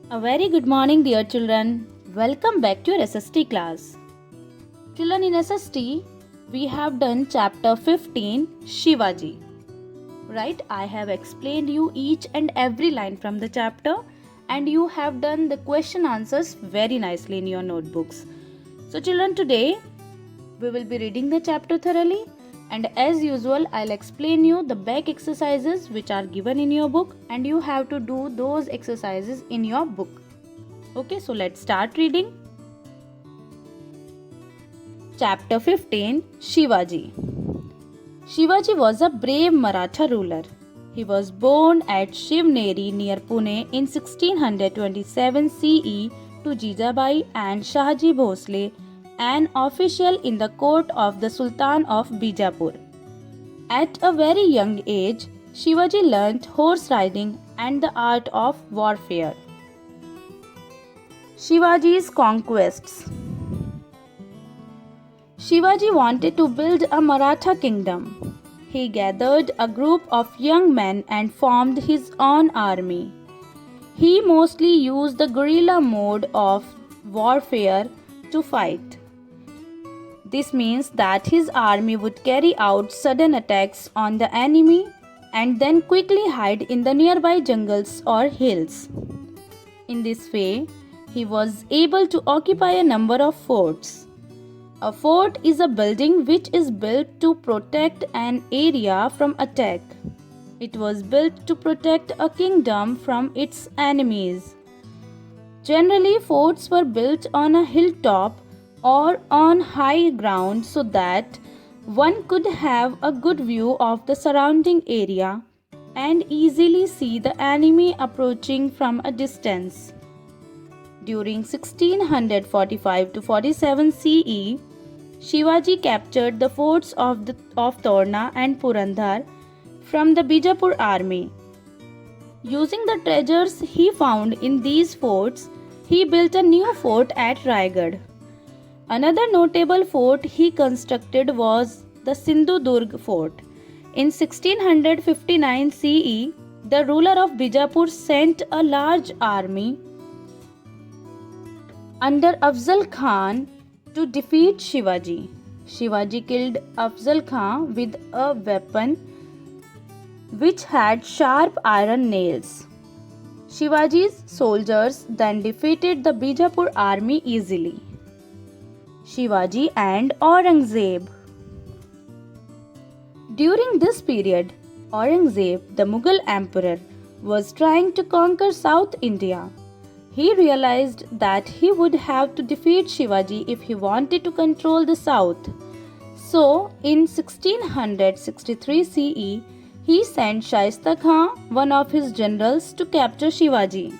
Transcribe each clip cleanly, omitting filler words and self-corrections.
A very good morning, dear children. Welcome back to your SST class. Children, in SST, we have done chapter 15, Shivaji. Right? I have explained you each and every line from the chapter, and you have done the question answers very nicely in your notebooks. So, children, today we will be reading the chapter thoroughly, and as usual, I'll explain you the back exercises which are given in your book, and you have to do those exercises in your book. Okay, so let's start reading. Chapter 15, Shivaji. Shivaji was a brave Maratha ruler. He was born at Shivneri near Pune in 1627 CE to Jijabai and Shahji Bhosle, an official in the court of the Sultan of Bijapur. At a very young age, Shivaji learnt horse riding and the art of warfare. Shivaji's conquests. Shivaji wanted to build a Maratha kingdom. He gathered a group of young men and formed his own army. He mostly used the guerrilla mode of warfare to fight. This means that his army would carry out sudden attacks on the enemy and then quickly hide in the nearby jungles or hills. In this way, he was able to occupy a number of forts. A fort is a building which is built to protect an area from attack. It was built to protect a kingdom from its enemies. Generally, forts were built on a hilltop or on high ground so that one could have a good view of the surrounding area and easily see the enemy approaching from a distance. During 1645 to 47 CE, Shivaji captured the forts of Torna and Purandar from the Bijapur army. Using the treasures he found in these forts, he built a new fort at Raigad. Another notable fort he constructed was the Sindhudurg fort. In 1659 CE, the ruler of Bijapur sent a large army under Afzal Khan to defeat Shivaji. Shivaji killed Afzal Khan with a weapon which had sharp iron nails. Shivaji's soldiers then defeated the Bijapur army easily. Shivaji and Aurangzeb. During this period, Aurangzeb, the Mughal emperor, was trying to conquer South India. He realized that he would have to defeat Shivaji if he wanted to control the south. So, in 1663 CE, he sent Shaista Khan, one of his generals, to capture Shivaji.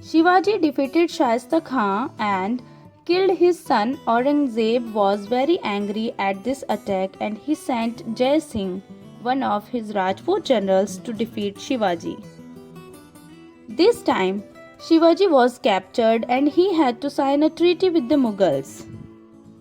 Shivaji defeated Shaista Khan and killed his son. Aurangzeb was very angry at this attack and he sent Jai Singh, one of his Rajput generals, to defeat Shivaji. This time, Shivaji was captured and he had to sign a treaty with the Mughals.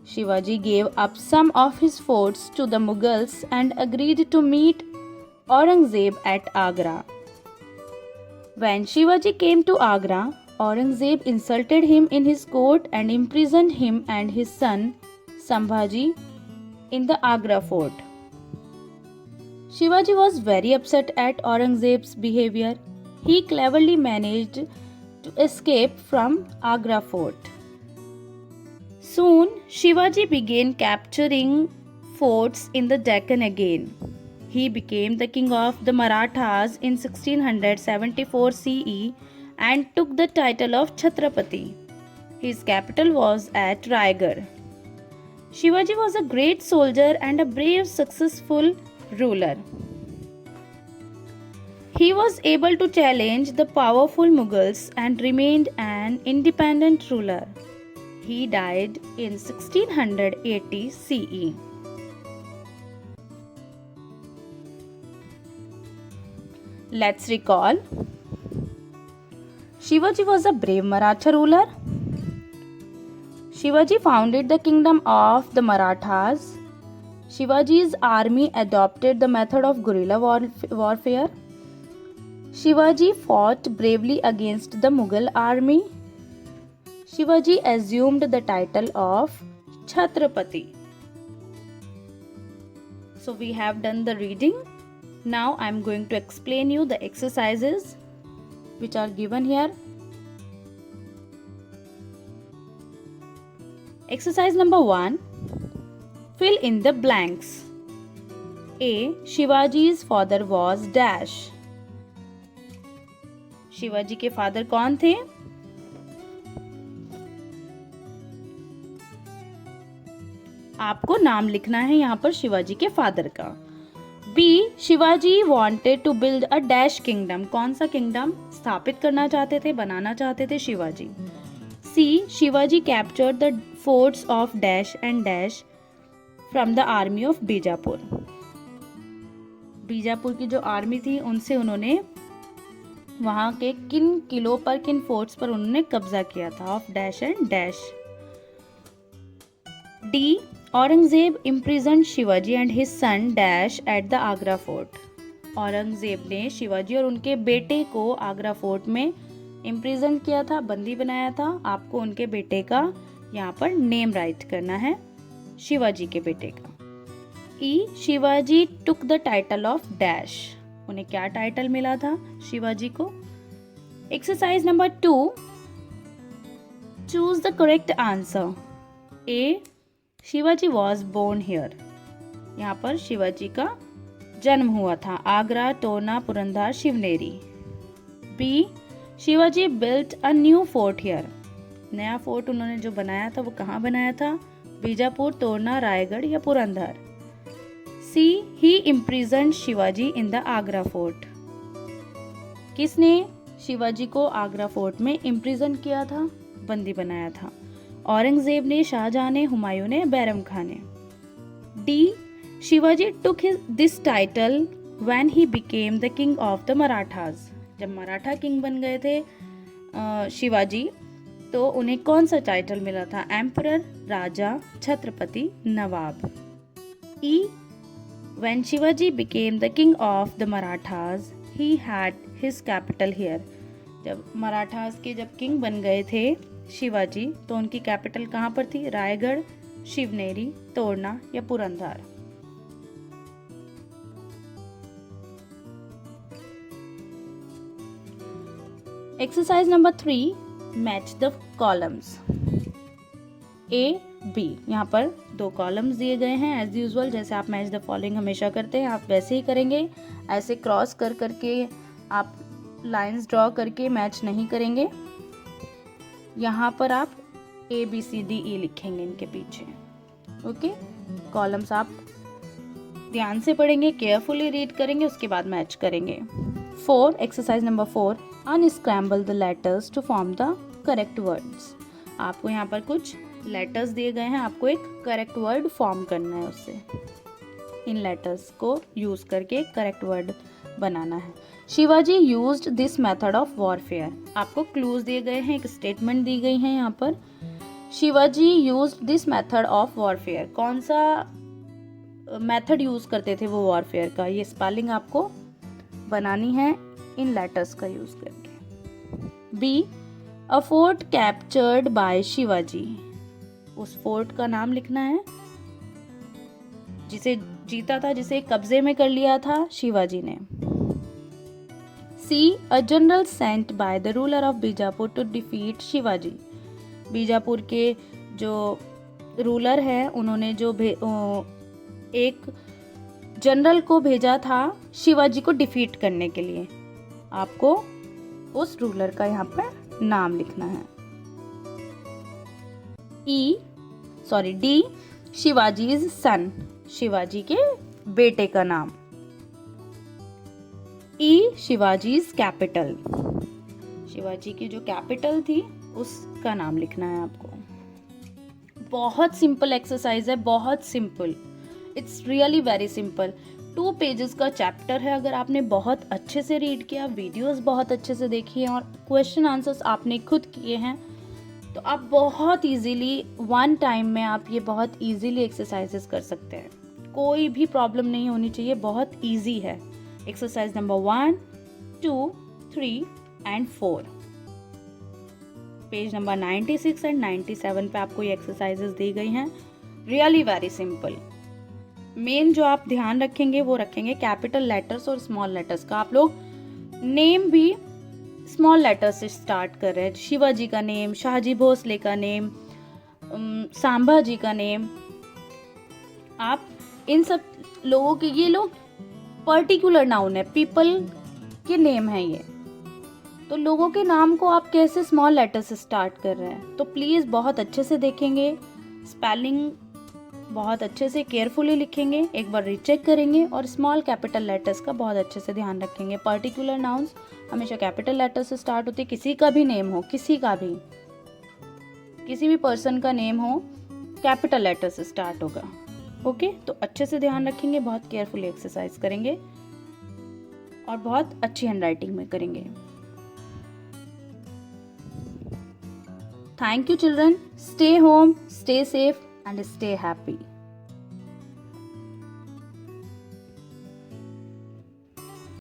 Shivaji gave up some of his forts to the Mughals and agreed to meet Aurangzeb at Agra. When Shivaji came to Agra, Aurangzeb insulted him in his court and imprisoned him and his son Sambhaji in the Agra fort. Shivaji was very upset at Aurangzeb's behavior. He cleverly managed to escape from Agra fort. Soon, Shivaji began capturing forts in the Deccan again. He became the king of the Marathas in 1674 CE and took the title of Chhatrapati. His capital was at Raigad. Shivaji was a great soldier and a brave, successful ruler. He was able to challenge the powerful Mughals and remained an independent ruler. He died in 1680 CE. Let's recall. Shivaji was a brave Maratha ruler. Shivaji founded the kingdom of the Marathas. Shivaji's army adopted the method of guerrilla warfare. Shivaji fought bravely against the Mughal army. Shivaji assumed the title of Chhatrapati. So we have done the reading. Now I am going to explain you the exercises which are given here. Exercise number 1. Fill in the blanks. A. Shivaji's father was dash. Shivaji के father कौन थे? आपको नाम लिखना है यहाँ पर शिवाजी के फादर का. B. Shivaji wanted to build a dash kingdom. कौन सा किंगडम स्थापित करना चाहते थे, बनाना चाहते थे Shivaji? C. Shivaji captured the forts of dash and dash from the army of Bijapur. Bijapur की जो आर्मी थी उनसे उन्होंने वहां के किन किलों पर, किन फोर्ट्स पर उन्होंने कब्जा किया था, of dash and dash. D. Aurangzeb imprisoned Shivaji and his son dash at the Agra fort. Aurangzeb ने शिवाजी और उनके बेटे को आगरा फोर्ट में इम्प्रिजन किया था, बंदी बनाया था. आपको उनके बेटे का यहाँ पर नेम राइट करना है, शिवाजी के बेटे का. E. Shivaji took the title of dash. उन्हें क्या टाइटल मिला था शिवाजी को? Exercise number 2. Choose the correct answer. A. Shivaji was born here. यहाँ पर शिवाजी का जन्म हुआ था, Agra, Torna, Purandar, Shivneri. B. Shivaji built a new fort here. नया फोर्ट उन्होंने जो बनाया था वो कहाँ बनाया था? बीजापुर, तोरना, रायगढ़ या Purandar. C. He imprisoned Shivaji in the Agra fort. किसने शिवाजी को आगरा फोर्ट में इम्प्रिजन किया था, बंदी बनाया था? औरंगजेब ने, शाहजहां ने, हुमायूं ने, बैरम खान ने. D. Shivaji took this title when he became the king of the Marathas. जब मराठा किंग बन गए थे शिवाजी, तो उन्हें कौन सा टाइटल मिला था? Emperor, Raja, Chhatrapati, Nawab. E. When Shivaji became the king of the Marathas, he had his capital here. जब मराठास के जब किंग बन गए थे शिवाजी, तो उनकी कैपिटल कहाँ पर थी? रायगढ़, शिवनेरी, तोरना या Purandar. Exercise number 3. Match the columns. A, B. यहाँ पर 2 कॉलम्स दिए गए हैं. एज यूजुअल जैसे आप मैच द फॉलोइंग हमेशा करते हैं, आप वैसे ही करेंगे. ऐसे क्रॉस कर करके आप लाइंस ड्रॉ करके मैच नहीं करेंगे. यहाँ पर आप ABCDE लिखेंगे इनके पीछे. ओके, कॉलम्स आप ध्यान से पढ़ेंगे, केयरफुली रीड करेंगे, उसके बाद मैच करेंगे. 4. Exercise number 4. Unscramble the letters to form the correct words. आपको यहाँ पर कुछ लेटर्स दिए गए हैं, आपको एक करेक्ट वर्ड फॉर्म करना है उससे. इन लेटर्स को यूज करके करेक्ट वर्ड बनाना है. Shivaji used this method of warfare. आपको क्लूज दिए गए हैं, एक स्टेटमेंट दी गई है यहाँ पर. Shivaji used this method of warfare. कौन सा मेथड यूज करते थे वो वॉरफेयर का? ये स्पेलिंग आपको बनानी है इन लेटर्स का यूज करके. B. A fort captured by Shivaji. उस फोर्ट का नाम लिखना है जिसे जीता था, जिसे कब्जे में कर लिया था शिवाजी ने. C. A general sent by the ruler of Bijapur to defeat Shivaji. Bijapur के जो रूलर है उन्होंने जो एक जनरल को भेजा था शिवाजी को डिफीट करने के लिए. आपको उस रूलर का यहाँ पर नाम लिखना है. डी. शिवाजीज सन. शिवाजी के बेटे का नाम. ई. शिवाजीज कैपिटल. शिवाजी की जो कैपिटल थी उसका नाम लिखना है आपको. बहुत सिंपल एक्सरसाइज है, बहुत simple. It's really very simple. 2 pages का चैप्टर है. अगर आपने बहुत अच्छे से रीड किया, वीडियोस बहुत अच्छे से देखी हैं और क्वेश्चन आंसर्स आपने खुद किए हैं, तो आप बहुत इजीली 1 टाइम में आप ये बहुत इजीली एक्सरसाइजेस कर सकते हैं. कोई भी प्रॉब्लम नहीं होनी चाहिए, बहुत इजी है. Exercise number 1, 2 3 and 4। Page number 96 and 97 पे आपको ये एक्सरसाइजेस दी गई हैं। Really very simple. मेन जो आप ध्यान रखेंगे वो रखेंगे कैपिटल लेटर्स और स्मॉल लेटर्स का। आप लोग नेम भी स्मॉल लेटर से स्टार्ट कर रहे हैं। शिवाजी का नेम, शाहजी भोसले का नेम, सांभा जी का नेम। आप इन सब लोगों के, ये लोग पर्टिकुलर नाउन है, पीपल के नेम है ये, तो लोगों के नाम को आप कैसे स्मॉल लेटर से स्टार्ट कर रहे हैं। तो प्लीज़ बहुत अच्छे से देखेंगे, स्पेलिंग बहुत अच्छे से केयरफुली लिखेंगे, एक बार रीचेक करेंगे और स्मॉल कैपिटल लेटर्स का बहुत अच्छे से ध्यान रखेंगे। पर्टिकुलर नाउन्स हमेशा कैपिटल लेटर से स्टार्ट होती है। किसी का भी नेम हो, किसी भी पर्सन का नेम हो, कैपिटल लेटर से स्टार्ट होगा। ओके, तो अच्छे से ध्यान रखेंगे, बहुत केयरफुली एक्सरसाइज करेंगे और बहुत अच्छी हैंडराइटिंग में करेंगे। Thank you children. Stay home, stay safe and stay happy.